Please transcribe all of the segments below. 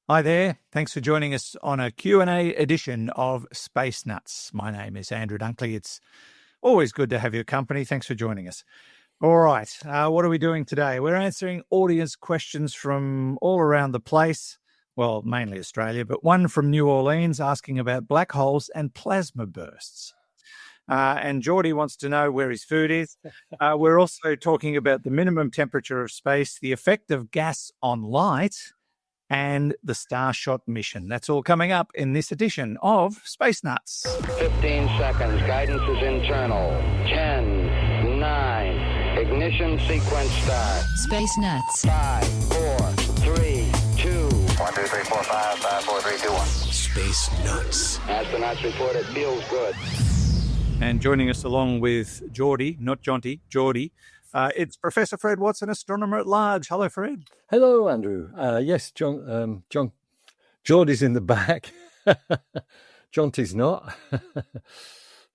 Hi there. Thanks for joining us on a Q&A edition of Space Nuts. My name is Andrew Dunkley. It's always good to have your company. Thanks for joining us. All right. What are we doing today? We're answering audience questions from all around the place. Well, mainly Australia, but one from New Orleans asking about black holes and plasma bursts. And Geordie wants to know where his food is. We're also talking about the minimum temperature of space, the effect of gas on light, and the Starshot mission. That's all coming up in this edition of Space Nuts. 15 seconds. Guidance is internal. 10, 9. Ignition sequence start. Space Nuts. 5, 4, 3, 2. 1, 2, 3, 4, 5, 5, 4, 3, 2, 1. Space Nuts. Astronauts report it feels good. And joining us along with Geordie, not Jonty, Geordie, it's Professor Fred Watson, astronomer at large. Hello, Fred. Hello, Andrew. Yes, Geordie's in the back. Jonty's not.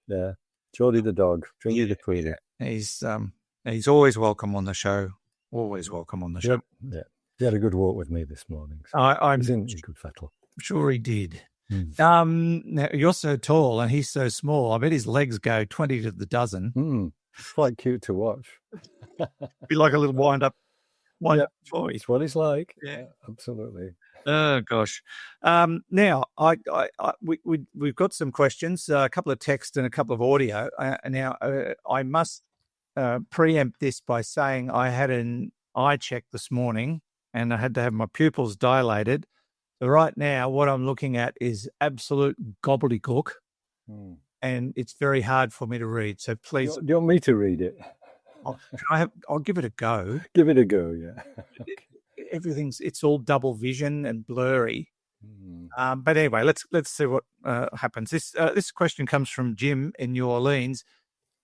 Yeah, Geordie the dog. Drinky the tweeter. He's always welcome on the show. Always welcome on the show. Yeah, he had a good walk with me this morning. So I'm he's in good fettle. sure he did. Now, you're so tall and he's so small. I bet his legs go 20 to the dozen. It's quite cute to watch. Be like a little wind-up boy. It's what he's like. Yeah. Absolutely. Oh gosh. Now we've got some questions, a couple of text and a couple of audio. I must preempt this by saying I had an eye check this morning and I had to have my pupils dilated. So right now, what I'm looking at is absolute gobbledygook, and it's very hard for me to read. So please, Do you want me to read it? I'll give it a go. Give it a go, yeah. It's all double vision and blurry. But anyway, let's see what happens. This question comes from Jim in New Orleans.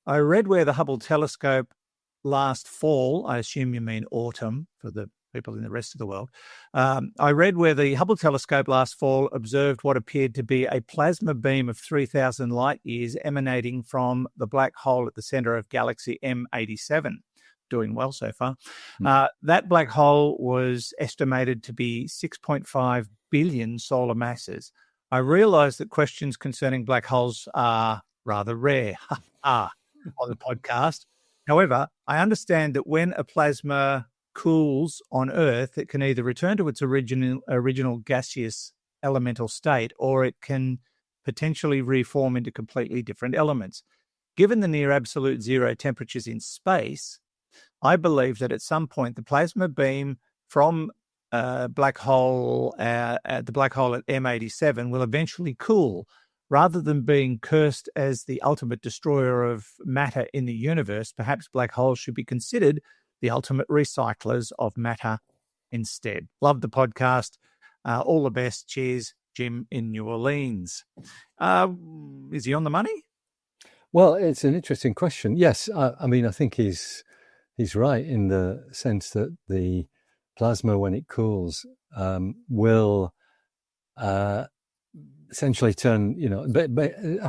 I read where the Hubble telescope last fall, I assume you mean autumn for the people in the rest of the world. I read where the Hubble telescope last fall observed what appeared to be a plasma beam of 3,000 light years emanating from the black hole at the center of galaxy M87. Doing well so far. That black hole was estimated to be 6.5 billion solar masses. I realize that questions concerning black holes are rather rare on the podcast. However, I understand that when a plasma cools on Earth, it can either return to its original gaseous elemental state, or it can potentially reform into completely different elements. Given the near absolute zero temperatures in space, I believe that at some point the plasma beam from the black hole at M87 will eventually cool. Rather than being cursed as the ultimate destroyer of matter in the universe, perhaps black holes should be considered the ultimate recyclers of matter instead. Love the podcast. All the best. Cheers, Jim in New Orleans. Is he on the money? Well, it's an interesting question. Yes, I mean, I think he's right in the sense that the plasma, when it cools, will essentially turn, but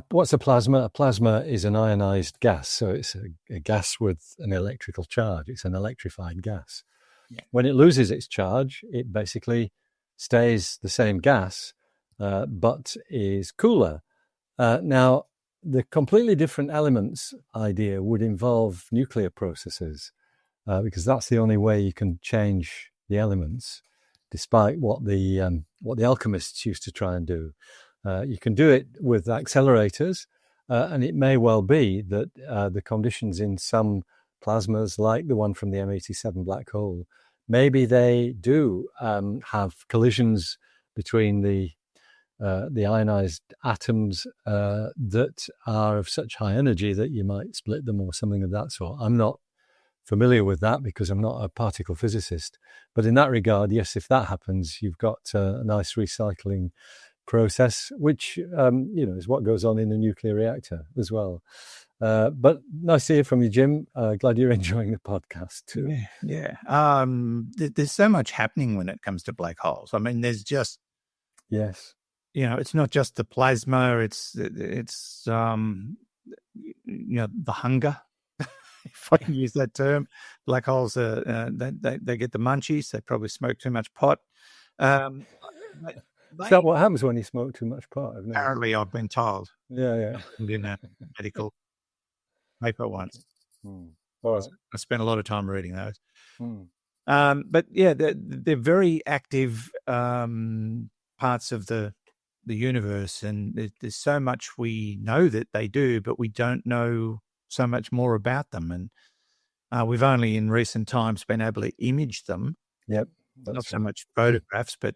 what's a plasma? A plasma is an ionized gas. So it's a gas with an electrical charge. It's an electrified gas. Yeah. When it loses its charge, it basically stays the same gas, but is cooler. Now, the completely different elements idea would involve nuclear processes, because that's the only way you can change the elements, despite what the alchemists used to try and do. You can do it with accelerators, and it may well be that the conditions in some plasmas, like the one from the M87 black hole, maybe they do have collisions between the ionized atoms that are of such high energy that you might split them or something of that sort. I'm not familiar with that because I'm not a particle physicist. But in that regard, yes, if that happens, you've got a nice recycling process, which is what goes on in a nuclear reactor as well. But nice to hear from you, Jim. Glad you're enjoying the podcast too. Yeah. There's so much happening when it comes to black holes. I mean, there's just it's not just the plasma. It's the hunger. If I can use that term, black holes they get the munchies. They probably smoke too much pot. Is that what happens when you smoke too much pot? I've never... Apparently, I've been told. Yeah. In a medical paper once. All right. I spent a lot of time reading those. Hmm. But yeah, they're very active parts of the universe, and there's so much we know that they do, but we don't know so much more about them. And we've only in recent times been able to image them. Yep. Not so much photographs, but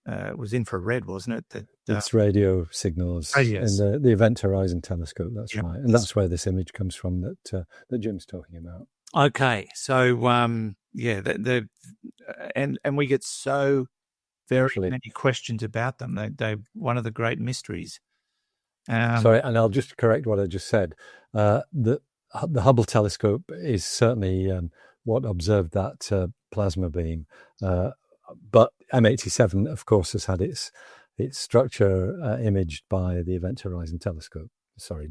it was infrared, wasn't it? It's radio signals in the Event Horizon Telescope. That's right, and that's where this image comes from that Jim's talking about. Okay, so and we get so very many questions about them. They're one of the great mysteries. Sorry, and I'll just correct what I just said. The Hubble telescope is certainly what observed that plasma beam, but M87, of course, has had its structure imaged by the Event Horizon Telescope. Sorry,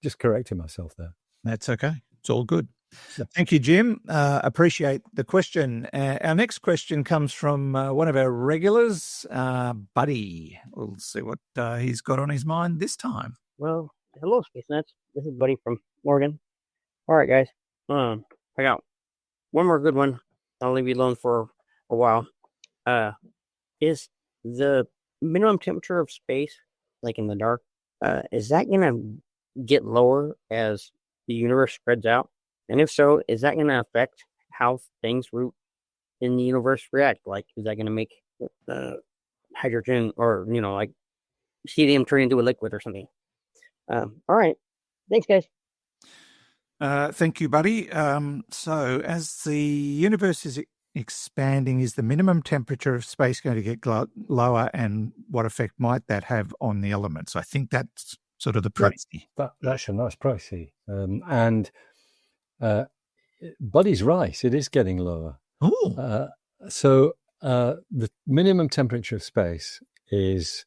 just correcting myself there. That's okay. It's all good. Thank you, Jim. Appreciate the question. Our next question comes from one of our regulars, Buddy. We'll see what he's got on his mind this time. Well, hello, Space Nuts. This is Buddy from Oregon. All right, guys. I got one more good one. I'll leave you alone for a while. Is the minimum temperature of space, like in the dark, is that going to get lower as the universe spreads out? And if so, is that going to affect how things in the universe react? Like, is that going to make hydrogen or, like helium turn into a liquid or something? All right. Thanks, guys. Thank you, Buddy. So as the universe is expanding, is the minimum temperature of space going to get lower, and what effect might that have on the elements? I think that's sort of the pricey. That's a nice pricey. And Buddy's right. It is getting lower. So the minimum temperature of space is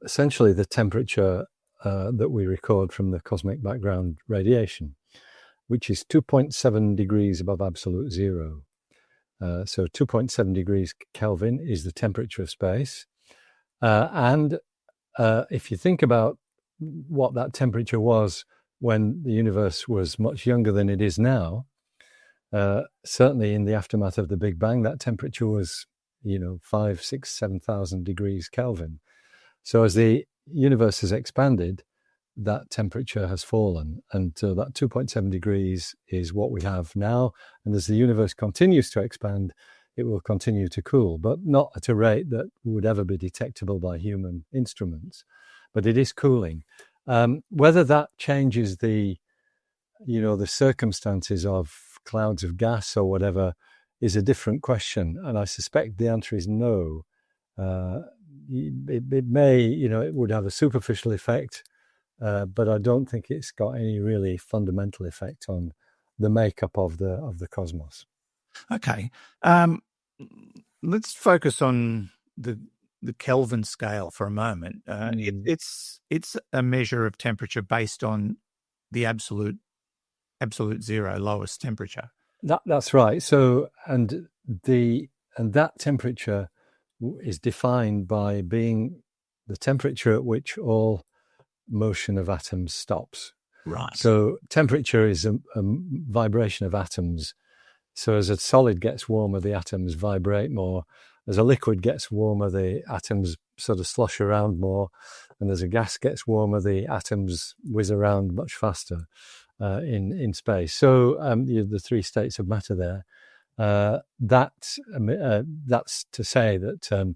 essentially the temperature that we record from the cosmic background radiation, which is 2.7 degrees above absolute zero. So 2.7 degrees Kelvin is the temperature of space. And if you think about what that temperature was when the universe was much younger than it is now, certainly in the aftermath of the Big Bang, that temperature was, 5, 6, 7,000 degrees Kelvin. So as the universe has expanded, that temperature has fallen, and that 2.7 degrees is what we have now. And as the universe continues to expand, it will continue to cool, but not at a rate that would ever be detectable by human instruments. But it is cooling. Whether that changes the circumstances of clouds of gas or whatever is a different question, and I suspect the answer is no. It may, it would have a superficial effect, but I don't think it's got any really fundamental effect on the makeup of the cosmos. Okay, let's focus on the Kelvin scale for a moment. It's a measure of temperature based on the absolute zero, lowest temperature. That's right. So and that temperature is defined by being the temperature at which all motion of atoms stops. Right. So temperature is a vibration of atoms. So as a solid gets warmer, the atoms vibrate more. As a liquid gets warmer, the atoms sort of slosh around more. And as a gas gets warmer, the atoms whiz around much faster in space. So the three states of matter there. That's to say that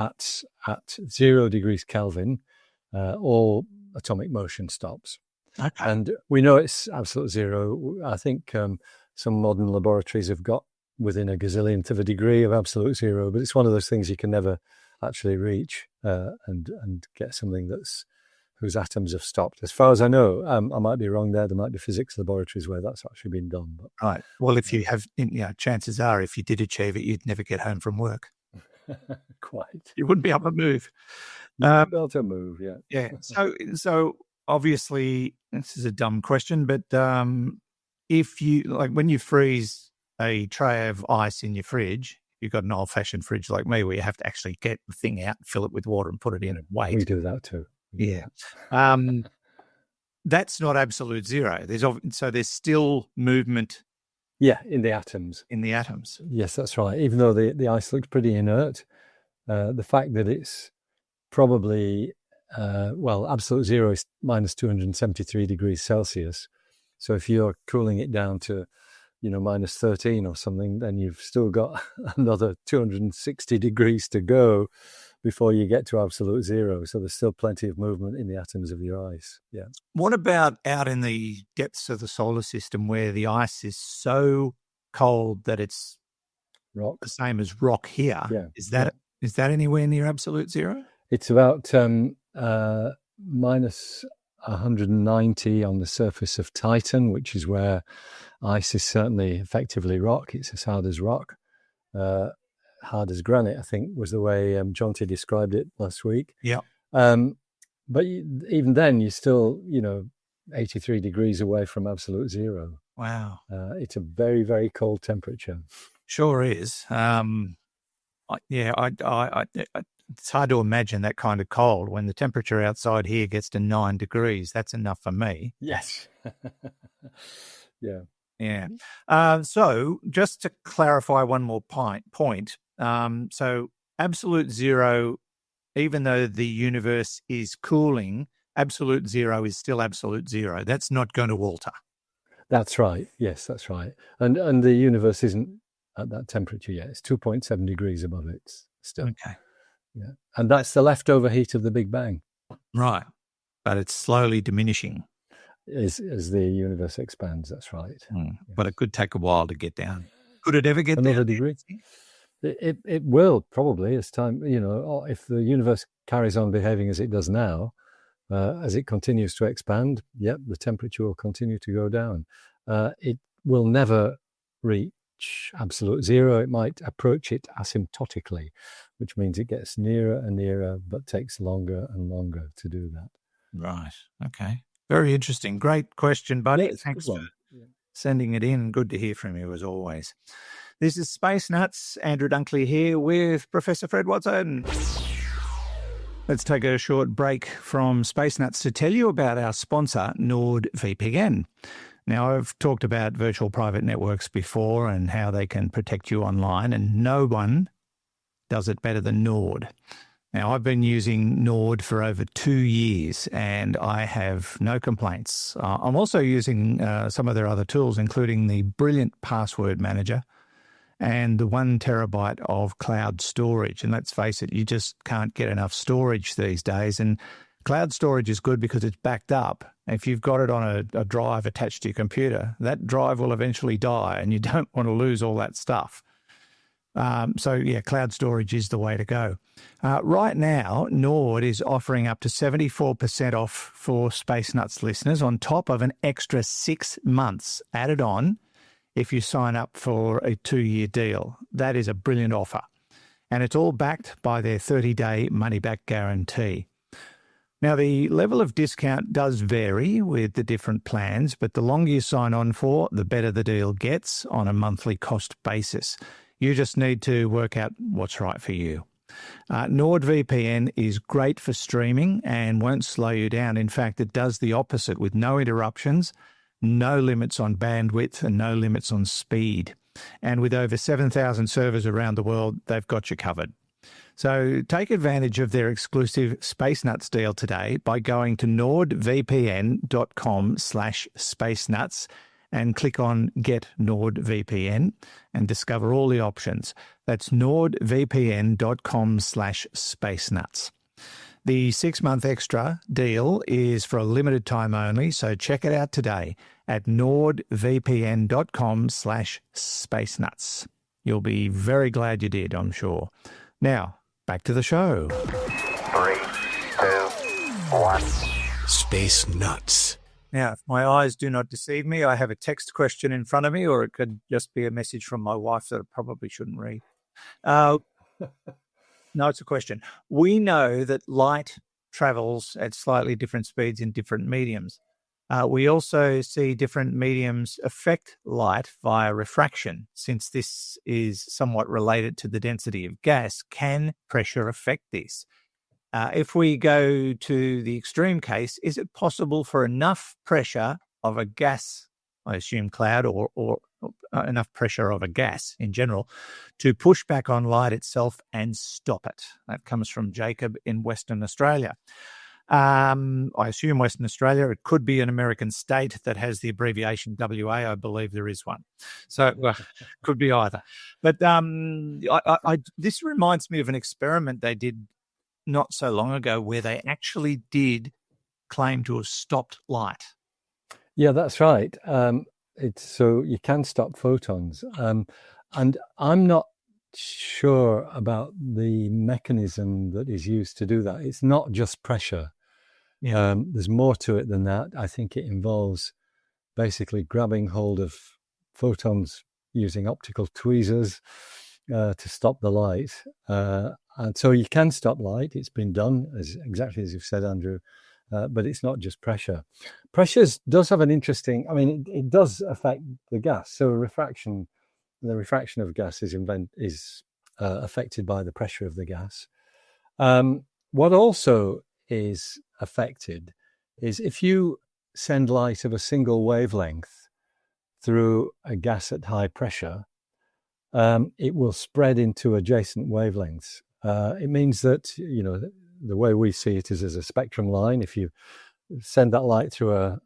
at 0 degrees Kelvin, all atomic motion stops. Okay. And we know it's absolute zero. I think some modern laboratories have got within a gazillionth of a degree of absolute zero, but it's one of those things you can never actually reach and get something whose atoms have stopped. As far as I know, I might be wrong there. There might be physics laboratories where that's actually been done. But, right. Well, if you have, chances are, if you did achieve it, you'd never get home from work. Quite. You wouldn't be able to move. You'd be able to move, yeah. Yeah. So obviously, this is a dumb question, but if you when you freeze a tray of ice in your fridge, you've got an old-fashioned fridge like me where you have to actually get the thing out, fill it with water and put it in and wait. We do that too. Yeah. That's not absolute zero. There's still movement. Yeah, in the atoms. In the atoms. Yes, that's right. Even though the ice looks pretty inert, the fact that it's probably, absolute zero is minus 273 degrees Celsius. So if you're cooling it down to, minus 13 or something, then you've still got another 260 degrees to go before you get to absolute zero. So there's still plenty of movement in the atoms of your ice. Yeah. What about out in the depths of the solar system where the ice is so cold that it's rock, the same as rock here? Yeah. Is that anywhere near absolute zero? It's about minus 190 on the surface of Titan, which is where ice is certainly effectively rock. It's as hard as rock. Hard as granite, I think, was the way Jonty described it last week. Yeah. But even then, you're still, 83 degrees away from absolute zero. Wow. It's a very, very cold temperature. Sure is. It's hard to imagine that kind of cold when the temperature outside here gets to 9 degrees. That's enough for me. Yes. Yeah. Yeah. So just to clarify one more point. So absolute zero, even though the universe is cooling, absolute zero is still absolute zero. That's not going to alter. That's right. Yes, that's right. And the universe isn't at that temperature yet. It's 2.7 degrees above it still. Okay. Yeah. And that's the leftover heat of the Big Bang. Right. But it's slowly diminishing. As the universe expands, that's right. Yes. But it could take a while to get down. Could it ever get another down? Degree? It will probably as time, if the universe carries on behaving as it does now, as it continues to expand, the temperature will continue to go down. It will never reach absolute zero. It might approach it asymptotically, which means it gets nearer and nearer, but takes longer and longer to do that. Right. Okay. Very interesting. Great question, buddy. Yeah, thanks for sending it in. Good to hear from you as always. This is Space Nuts. Andrew Dunkley here with Professor Fred Watson. Let's take a short break from Space Nuts to tell you about our sponsor, NordVPN. Now, I've talked about virtual private networks before and how they can protect you online, and no one does it better than Nord. Now, I've been using Nord for over 2 years and I have no complaints. I'm also using some of their other tools, including the brilliant password manager and the 1 terabyte of cloud storage. And let's face it, you just can't get enough storage these days. And cloud storage is good because it's backed up. If you've got it on a drive attached to your computer, that drive will eventually die and you don't want to lose all that stuff. Cloud storage is the way to go. Right now, Nord is offering up to 74% off for Space Nuts listeners on top of an extra 6 months added on if you sign up for a 2-year deal. That is a brilliant offer. And it's all backed by their 30-day money-back guarantee. Now, the level of discount does vary with the different plans, but the longer you sign on for, the better the deal gets on a monthly cost basis. You just need to work out what's right for you. NordVPN is great for streaming and won't slow you down. In fact, it does the opposite with no interruptions, no limits on bandwidth and no limits on speed. And with over 7,000 servers around the world, they've got you covered. So take advantage of their exclusive Space Nuts deal today by going to nordvpn.com/spacenuts and click on Get NordVPN and discover all the options. That's nordvpn.com/spacenuts. The 6-month extra deal is for a limited time only, so check it out today at nordvpn.com/spacenuts. You'll be very glad you did, I'm sure. Now, back to the show. 3, 2, 1. Space Nuts. Now, if my eyes do not deceive me, I have a text question in front of me, or it could just be a message from my wife that I probably shouldn't read. No, it's a question. We know that light travels at slightly different speeds in different mediums. We also see different mediums affect light via refraction. Since this is somewhat related to the density of gas, can pressure affect this? If we go to the extreme case, is it possible for enough pressure of a gas, I assume cloud, or enough pressure of a gas in general, to push back on light itself and stop it? That comes from Jacob in Western Australia. I assume Western Australia. It could be an American state that has the abbreviation WA. I believe there is one. So could be either. But this reminds me of an experiment they did not so long ago where they actually did claim to have stopped light. Yeah, that's right. So you can stop photons. And I'm not sure about the mechanism that is used to do that. It's not just pressure. Yeah. There's more to it than that. I think it involves basically grabbing hold of photons using optical tweezers to stop the light. And so you can stop light. It's been done, exactly as you've said, Andrew. But it's not just pressure. Pressure does have an interesting, it does affect the gas. So the refraction of gas is affected by the pressure of the gas. What also is affected is if you send light of a single wavelength through a gas at high pressure, it will spread into adjacent wavelengths. It means that, the way we see it is as a spectrum line. If you send that light through a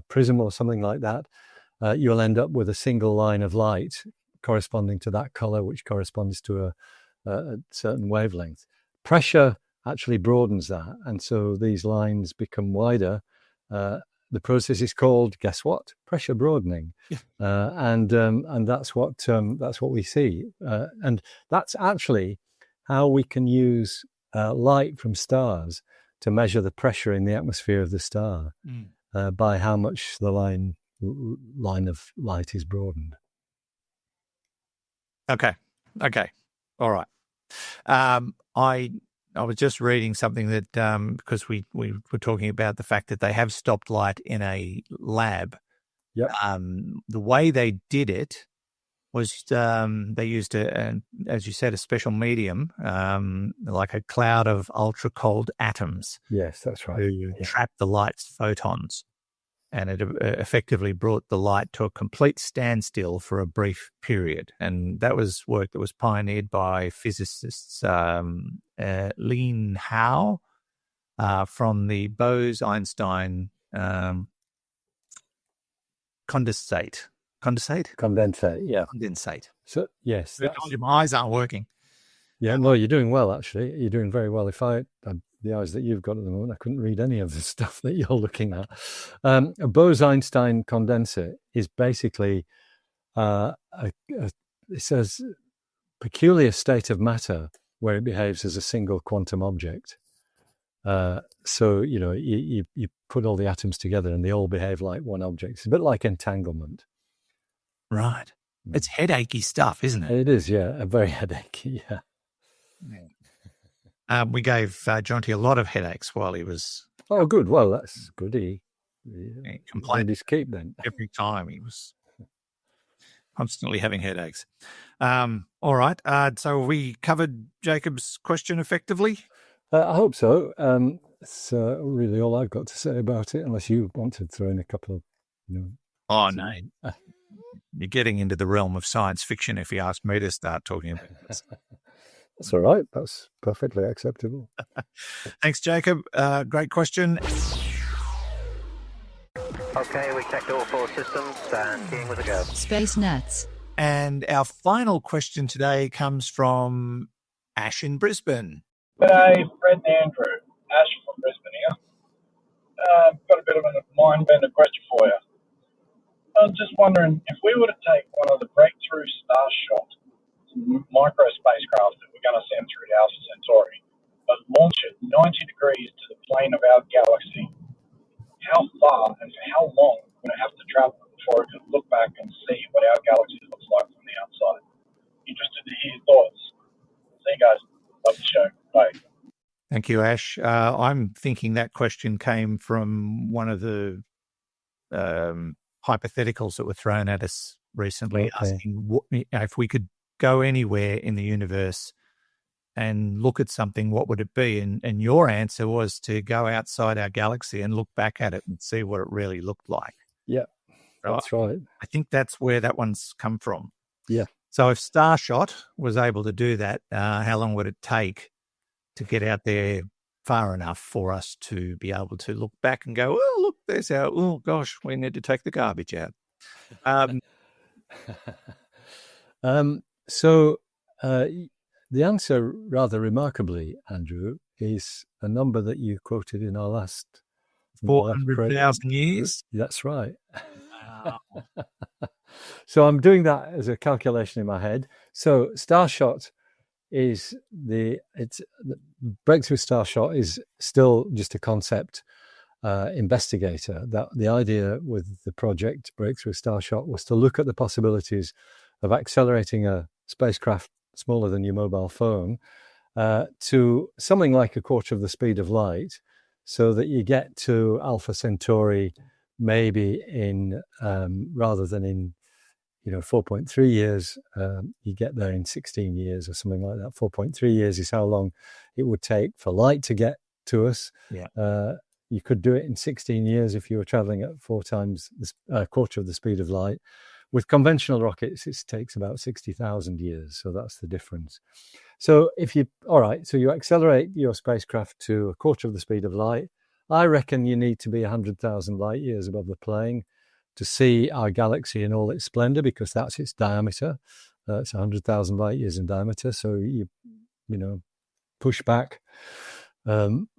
prism or something like that, you'll end up with a single line of light corresponding to that color, which corresponds to a certain wavelength. Pressure actually broadens that, and so these lines become wider. The process is called, guess what? Pressure broadening. Yeah. And that's what we see. And that's actually how we can use light from stars to measure the pressure in the atmosphere of the star by how much the line of light is broadened. Okay. All right. I was just reading something that because we were talking about the fact that they have stopped light in a lab. Yep. The way they did it was they used as you said, a special medium, like a cloud of ultra cold atoms. Yes, that's right. To trap the light's photons, and it effectively brought the light to a complete standstill for a brief period. And that was work that was pioneered by physicists Lin Hao from the Bose-Einstein condensate. Yeah. Condensate. So yes, my eyes aren't working. Yeah, no, you're doing well. Actually, you're doing very well. If I had the eyes that you've got at the moment, I couldn't read any of the stuff that you're looking at. A Bose-Einstein condenser is basically it says peculiar state of matter where it behaves as a single quantum object. So you put all the atoms together and they all behave like one object. It's a bit like entanglement. Right. It's headachy stuff, isn't it? It is, yeah. Very headachy, yeah. We gave Jonty a lot of headaches while he was... Oh, good. Well, that's good. He complained his keep then. Every time he was constantly having headaches. All right. So we covered Jacob's question effectively? I hope so. It's really all I've got to say about it, unless you want to throw in a couple of... Oh, no. You're getting into the realm of science fiction if you ask me to start talking about this. That's all right. That's perfectly acceptable. Thanks, Jacob. Great question. Okay, we checked all 4 systems and skiing was a go. Space Nuts. And our final question today comes from Ash in Brisbane. G'day, Fred and Andrew. Ash from Brisbane here. Got a bit of a mind-bender question for you. I was just wondering, if we were to take one of the breakthrough Starshot micro spacecraft that we're going to send through to Alpha Centauri, but launch it 90 degrees to the plane of our galaxy, how far and for how long would it have to travel before it could look back and see what our galaxy looks like from the outside? Interested to hear your thoughts. See you guys. Love the show. Bye. Thank you, Ash. I'm thinking that question came from one of the hypotheticals that were thrown at us recently, asking if we could go anywhere in the universe and look at something, what would it be? And your answer was to go outside our galaxy and look back at it and see what it really looked like. Yeah, that's right. I think that's where that one's come from. Yeah. So if Starshot was able to do that, how long would it take to get out there far enough for us to be able to look back and go, oh, look, there's our, oh, gosh, we need to take the garbage out. The answer, rather remarkably, Andrew, is a number that you quoted in our last 400,000 years. That's right. Wow. So I'm doing that as a calculation in my head. So Starshot is the Breakthrough Starshot is still just a concept investigator. That the idea with the project Breakthrough Starshot was to look at the possibilities of accelerating a spacecraft smaller than your mobile phone to something like a quarter of the speed of light, so that you get to Alpha Centauri maybe in rather than in 4.3 years, you get there in 16 years or something like that. 4.3 years is how long it would take for light to get to us. Yeah. You could do it in 16 years if you were traveling at 4 times a quarter of the speed of light. With conventional rockets, it takes about 60,000 years. So that's the difference. So so you accelerate your spacecraft to a quarter of the speed of light. I reckon you need to be 100,000 light years above the plane to see our galaxy in all its splendor, because that's its diameter. It's 100,000 light years in diameter. So you push back,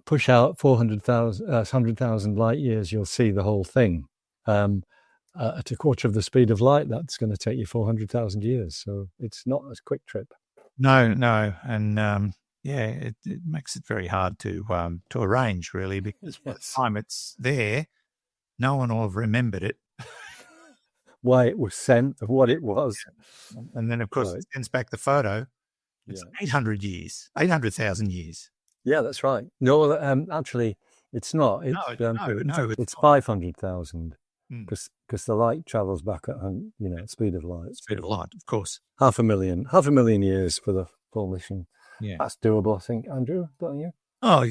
push out 100,000 light years, you'll see the whole thing. At a quarter of the speed of light, that's going to take you 400,000 years. So it's not a quick trip. No. And it makes it very hard to arrange, really, because by the time it's there, no one will have remembered it. Why it was sent, what it was. And then, of course, it sends back the photo. It's 800,000 years. Yeah, that's right. No, actually, it's not. It's 500,000. Because the light travels back at speed of light. Speed of light, of course. Half a million years for the full mission. Yeah, that's doable, I think, Andrew, don't you? Oh,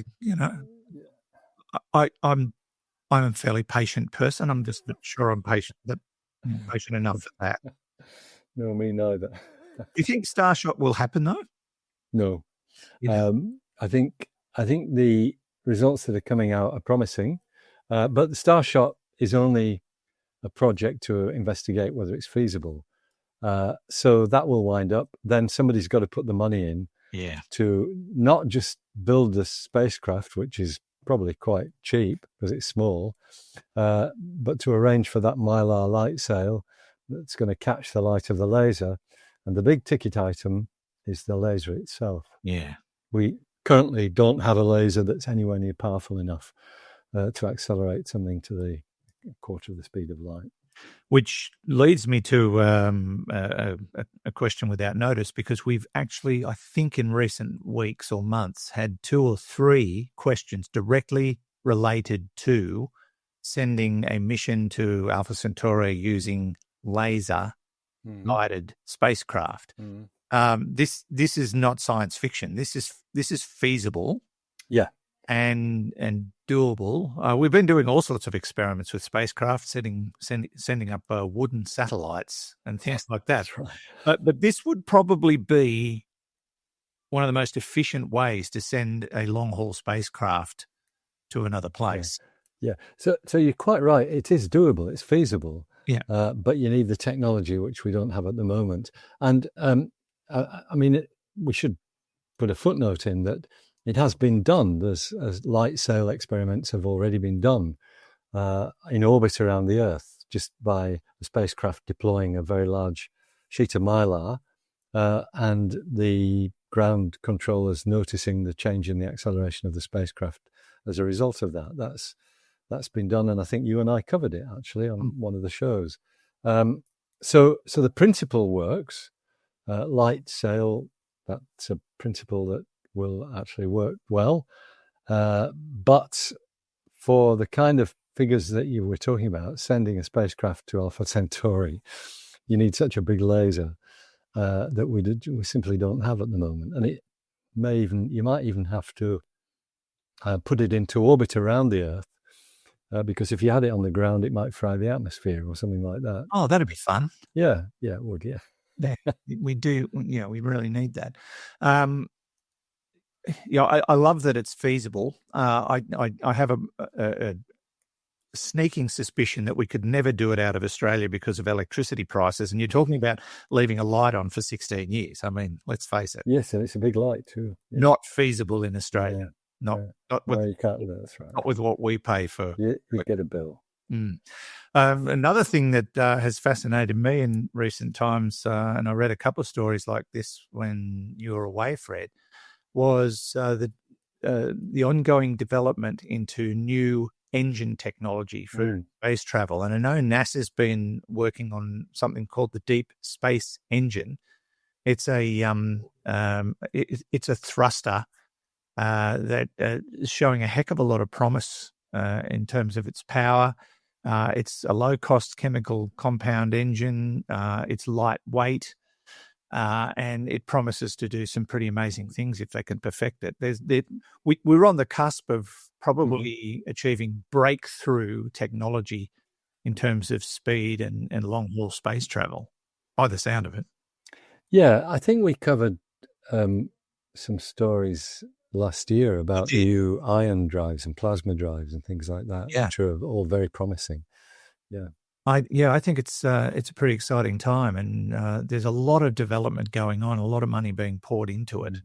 I'm a fairly patient person. I'm just not sure I'm patient enough for that. No, me neither. Do you think Starshot will happen though? No. Yeah. I think the results that are coming out are promising, but the Starshot is only a project to investigate whether it's feasible. So that will wind up. Then somebody's got to put the money in to not just build the spacecraft, which is probably quite cheap because it's small, but to arrange for that mylar light sail that's going to catch the light of the laser. And the big ticket item is the laser itself. Yeah. We currently don't have a laser that's anywhere near powerful enough to accelerate something to the quarter of the speed of light. Which leads me to a question without notice, because we've actually, I think in recent weeks or months, had 2 or 3 questions directly related to sending a mission to Alpha Centauri using laser-guided spacecraft. This is not science fiction. This is feasible. Yeah. And doable. We've been doing all sorts of experiments with spacecraft, sending up wooden satellites and things like that. That's right. But this would probably be one of the most efficient ways to send a long-haul spacecraft to another place. Yeah. So you're quite right. It is doable. It's feasible. Yeah. But you need the technology, which we don't have at the moment. And we should put a footnote in that it has been done. There's light sail experiments have already been done in orbit around the Earth, just by the spacecraft deploying a very large sheet of mylar and the ground controllers noticing the change in the acceleration of the spacecraft as a result of that. That's been done, and I think you and I covered it actually on one of the shows. So the principle works. Light sail, that's a principle that will actually work well. But for the kind of figures that you were talking about, sending a spacecraft to Alpha Centauri, you need such a big laser that we simply don't have at the moment. And you might even have to put it into orbit around the Earth, because if you had it on the ground, it might fry the atmosphere or something like that. Oh, that'd be fun. Yeah, it would, yeah. We do, we really need that. I love that it's feasible. I have a sneaking suspicion that we could never do it out of Australia because of electricity prices. And you're talking about leaving a light on for 16 years. I mean, let's face it. Yes, and it's a big light too. Yeah. Not feasible in Australia. Not with, you can't. That's right. Not with what we pay for. You get a bill. Another thing that has fascinated me in recent times, and I read a couple of stories like this when you were away, Fred, was the ongoing development into new engine technology for space travel. And I know NASA's been working on something called the Deep Space Engine. It's a thruster that is showing a heck of a lot of promise in terms of its power. It's a low-cost chemical compound engine. It's lightweight, and it promises to do some pretty amazing things if they can perfect it. We're on the cusp of probably achieving breakthrough technology in terms of speed and long-haul space travel, by the sound of it. Yeah, I think we covered some stories last year about new ion drives and plasma drives and things like that, which are all very promising. Yeah. I think it's a pretty exciting time, and there's a lot of development going on, a lot of money being poured into it,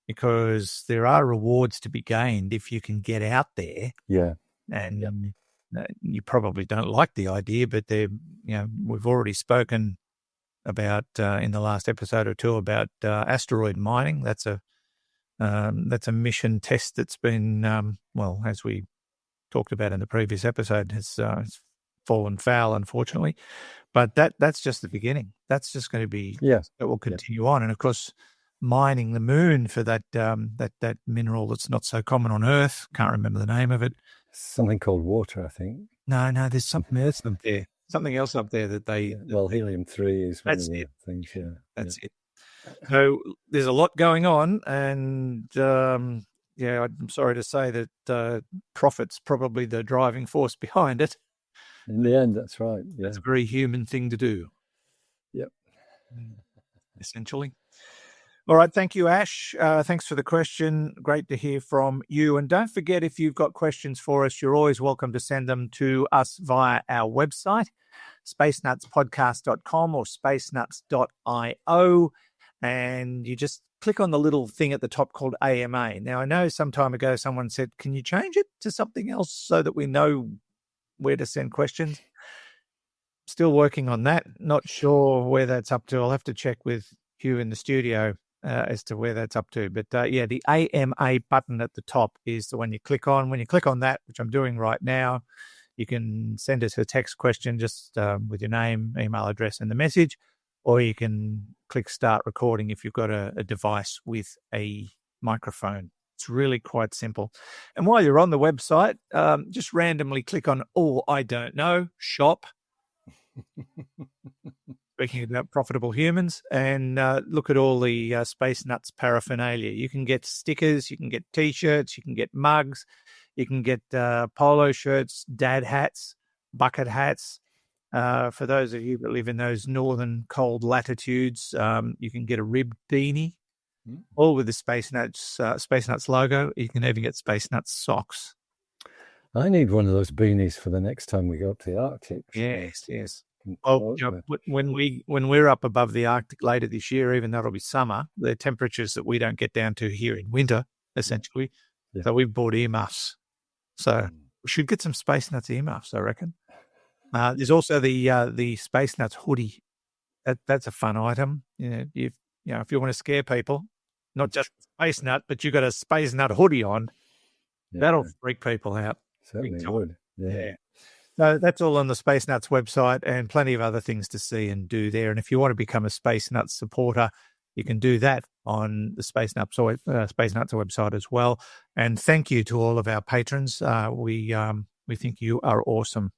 because there are rewards to be gained if you can get out there. Yeah. And you probably don't like the idea, but we've already spoken about in the last episode or two about asteroid mining. That's a mission test that's been as we talked about in the previous episode, has fallen foul, unfortunately. But that's just the beginning. That's just going to be that will continue on. And of course, mining the moon for that that mineral that's not so common on Earth. Can't remember the name of it. Something called water, I think. No, there's something else up there. Something else up there that they. helium-3 is one of the things. Yeah, that's it. So there's a lot going on, and I'm sorry to say that profit's probably the driving force behind it. In the end, that's right. Yeah. That's a very human thing to do. Yep. Essentially. All right. Thank you, Ash. Thanks for the question. Great to hear from you. And don't forget, if you've got questions for us, you're always welcome to send them to us via our website, spacenutspodcast.com or spacenuts.io. And you just click on the little thing at the top called AMA. Now, I know some time ago someone said, can you change it to something else so that we know where to send questions? Still working on that. Not sure where that's up to. I'll have to check with Hugh in the studio as to where that's up to. But the AMA button at the top is the one you click on. When you click on that, which I'm doing right now, you can send us a text question just with your name, email address, and the message, or you can click start recording if you've got a device with a microphone. It's really quite simple. And while you're on the website, just randomly click on, I don't know, shop. Speaking about profitable humans, and look at all the Space Nuts paraphernalia. You can get stickers, you can get T-shirts, you can get mugs, you can get polo shirts, dad hats, bucket hats. For those of you that live in those northern cold latitudes, you can get a ribbed beanie, all with the Space Nuts logo. You can even get Space Nuts socks. I need one of those beanies for the next time we go up to the Arctic. Yes. Well, when we're up above the Arctic later this year, even though it'll be summer, the temperatures that we don't get down to here in winter, essentially. Yeah. So we've bought earmuffs. So we should get some Space Nuts earmuffs, I reckon. There's also the Space Nuts hoodie. That's a fun item. If you want to scare people, not just Space Nut, but you've got a Space Nut hoodie on, that'll freak people out. Certainly would. Yeah. So that's all on the Space Nuts website, and plenty of other things to see and do there. And if you want to become a Space Nuts supporter, you can do that on the Space Nuts website as well. And thank you to all of our patrons. We think you are awesome.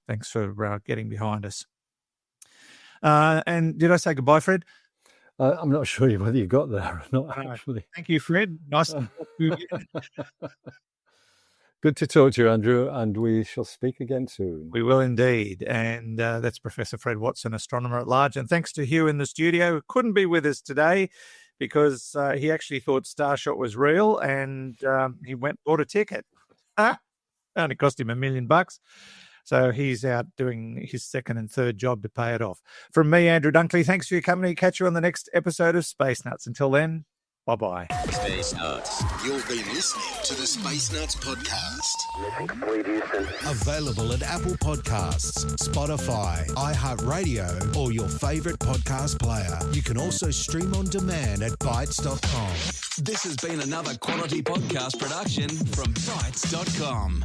Thanks for getting behind us. And did I say goodbye, Fred? I'm not sure whether you got there or not, actually. Thank you, Fred. Nice to talk to you again. Good to talk to you, Andrew, and we shall speak again soon. We will indeed. And that's Professor Fred Watson, astronomer at large. And thanks to Hugh in the studio, who couldn't be with us today because he actually thought Starshot was real, and he went and bought a ticket. Only cost him $1 million. So he's out doing his second and third job to pay it off. From me, Andrew Dunkley, thanks for your company. Catch you on the next episode of Space Nuts. Until then, bye-bye. Space Nuts. You've been listening to the Space Nuts podcast. Available at Apple Podcasts, Spotify, iHeartRadio, or your favorite podcast player. You can also stream on demand at Bytes.com. This has been another quality podcast production from Bytes.com.